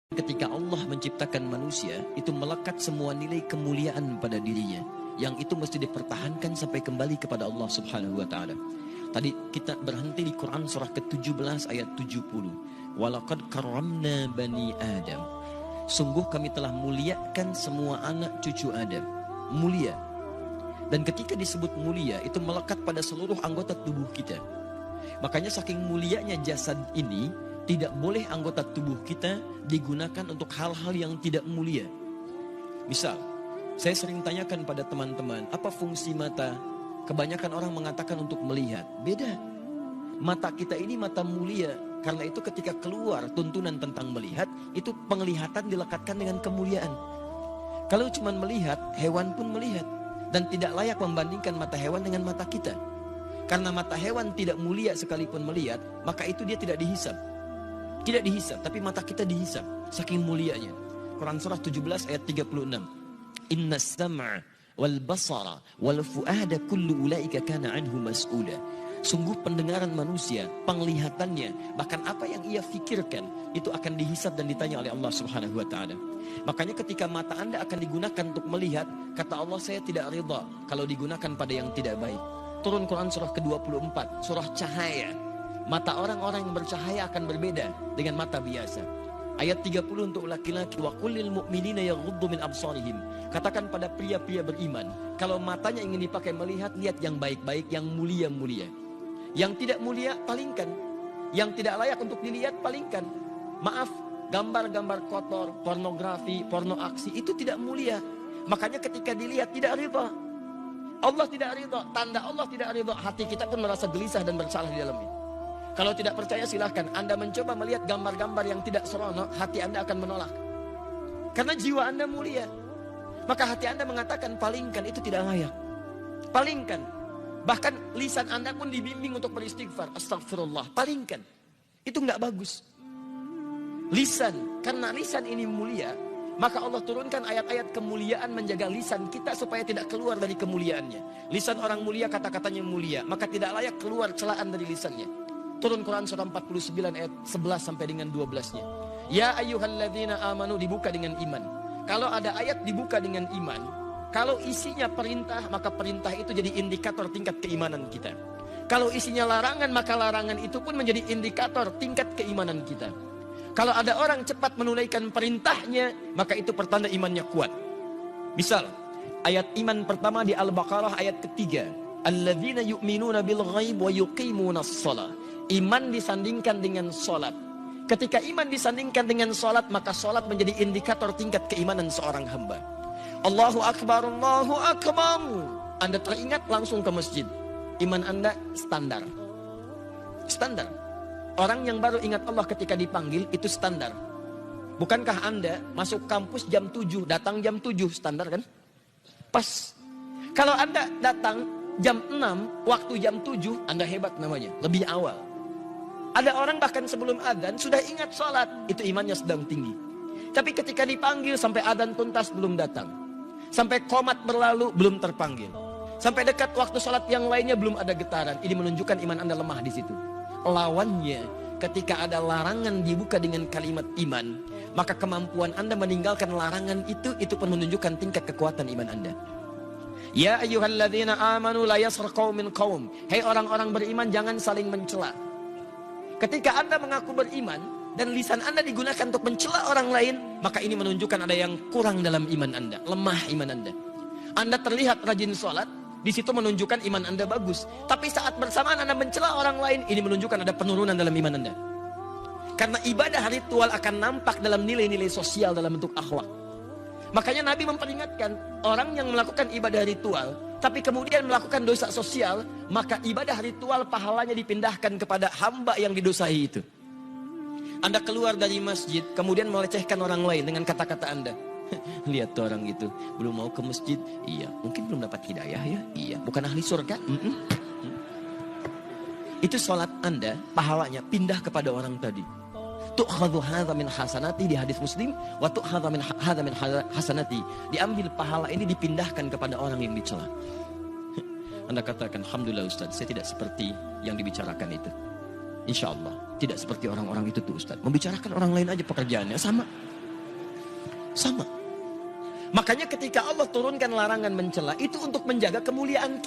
Ketika Allah menciptakan manusia, itu melekat semua nilai kemuliaan pada dirinya, yang itu mesti dipertahankan sampai kembali kepada Allah Subhanahu wa taala. Tadi kita berhenti di Quran surah ke-17 ayat 70. Walaqad karramna bani Adam. Sungguh kami telah muliakan semua anak cucu Adam. Mulia. Dan ketika disebut mulia, itu melekat pada seluruh anggota tubuh kita. Makanya saking mulianya jasad ini, tidak boleh anggota tubuh kita digunakan untuk hal-hal yang tidak mulia. Misal, saya sering tanyakan pada teman-teman, apa fungsi mata? Kebanyakan orang mengatakan untuk melihat. Beda. Mata kita ini mata mulia. Karena itu ketika keluar tuntunan tentang melihat, itu penglihatan dilekatkan dengan kemuliaan. Kalau cuma melihat, hewan pun melihat. Dan tidak layak membandingkan mata hewan dengan mata kita. Karena mata hewan tidak mulia sekalipun melihat, maka itu dia tidak dihisab. Tidak dihisab, tapi mata kita dihisab. Saking mulianya. Quran surah 17 ayat 36. Inna sam'a wal basara wal fu'ada kullu ulaika kana anhu mas'ula. Sungguh pendengaran manusia, penglihatannya, bahkan apa yang ia fikirkan, itu akan dihisab dan ditanya oleh Allah Subhanahu wa taala. Makanya ketika mata Anda akan digunakan untuk melihat, kata Allah, saya tidak ridha kalau digunakan pada yang tidak baik. Turun Quran surah ke-24, surah cahaya. Mata orang-orang yang bercahaya akan berbeda dengan mata biasa. Ayat 30 untuk laki-laki, wa qulil mu'minina yaghuddu min absarihim. Katakan pada pria-pria beriman, kalau matanya ingin dipakai melihat, lihat yang baik-baik, yang mulia-mulia. Yang tidak mulia, palingkan. Yang tidak layak untuk dilihat, palingkan. Maaf, gambar-gambar kotor, pornografi, porno aksi, itu tidak mulia. Makanya ketika dilihat tidak ridha. Allah tidak ridha, tanda Allah tidak ridha, hati kita pun merasa gelisah dan bersalah di dalamnya. Kalau tidak percaya silahkan Anda mencoba melihat gambar-gambar yang tidak seronok, hati Anda akan menolak. Karena jiwa Anda mulia. Maka hati Anda mengatakan palingkan, itu tidak layak. Palingkan. Bahkan lisan Anda pun dibimbing untuk beristighfar. Astagfirullah. Palingkan. Itu nggak bagus. Lisan. Karena lisan ini mulia, maka Allah turunkan ayat-ayat kemuliaan menjaga lisan kita supaya tidak keluar dari kemuliaannya. Lisan orang mulia kata-katanya mulia, maka tidak layak keluar celaan dari lisannya. Turun Quran surah 49 ayat 11 sampai dengan 12-nya. Ya ayyuhalladzina amanu, dibuka dengan iman. Kalau ada ayat dibuka dengan iman, kalau isinya perintah, maka perintah itu jadi indikator tingkat keimanan kita. Kalau isinya larangan, maka larangan itu pun menjadi indikator tingkat keimanan kita. Kalau ada orang cepat menunaikan perintahnya, maka itu pertanda imannya kuat. Misal, ayat iman pertama di Al-Baqarah ayat ketiga. Alladzina yu'minuna bil ghaib wa yuqimunas shalah. Iman disandingkan dengan sholat. Ketika iman disandingkan dengan sholat, maka sholat menjadi indikator tingkat keimanan seorang hamba. Allahu Akbar, Allahu Akbar. Anda teringat langsung ke masjid. Iman Anda standar. Standar. Orang yang baru ingat Allah ketika dipanggil, itu standar. Bukankah Anda masuk kampus jam 7, datang jam 7, standar kan? Pas. Kalau Anda datang jam 6, waktu jam 7, Anda hebat namanya, lebih awal. Ada orang bahkan sebelum adzan sudah ingat sholat, itu imannya sedang tinggi. Tapi ketika dipanggil sampai adzan tuntas belum datang. Sampai qomat berlalu belum terpanggil. Sampai dekat waktu sholat yang lainnya belum ada getaran. Ini menunjukkan iman Anda lemah di situ. Lawannya, ketika ada larangan dibuka dengan kalimat iman, maka kemampuan Anda meninggalkan larangan itu pun menunjukkan tingkat kekuatan iman Anda. Ya ayyuhalladzina amanu la yaskhar qaumin qaum. Hei orang-orang beriman, jangan saling mencela. Ketika Anda mengaku beriman dan lisan Anda digunakan untuk mencela orang lain, maka ini menunjukkan ada yang kurang dalam iman Anda, lemah iman Anda. Anda terlihat rajin sholat, di situ menunjukkan iman Anda bagus. Tapi saat bersamaan Anda mencela orang lain, ini menunjukkan ada penurunan dalam iman Anda. Karena ibadah ritual akan nampak dalam nilai-nilai sosial dalam bentuk akhlak. Makanya Nabi memperingatkan orang yang melakukan ibadah ritual tapi kemudian melakukan dosa sosial, maka ibadah ritual pahalanya dipindahkan kepada hamba yang didosai itu. Anda keluar dari masjid kemudian melecehkan orang lain dengan kata-kata Anda. Lihat tuh orang itu, belum mau ke masjid. Iya, mungkin belum dapat hidayah ya. Iya, bukan ahli surga. Itu sholat Anda, pahalanya pindah kepada orang tadi. Tu'khadhu hadza min hasanati di hadis Muslim, wa tu'khadhu min hadza min hasanati. Diambil pahala ini dipindahkan kepada orang yang dicela. Anda katakan, alhamdulillah Ustaz, saya tidak seperti yang dibicarakan itu. Insya Allah tidak seperti orang-orang itu tuh Ustaz. Membicarakan orang lain aja pekerjaannya sama. Sama. Makanya ketika Allah turunkan larangan mencela, itu untuk menjaga kemuliaan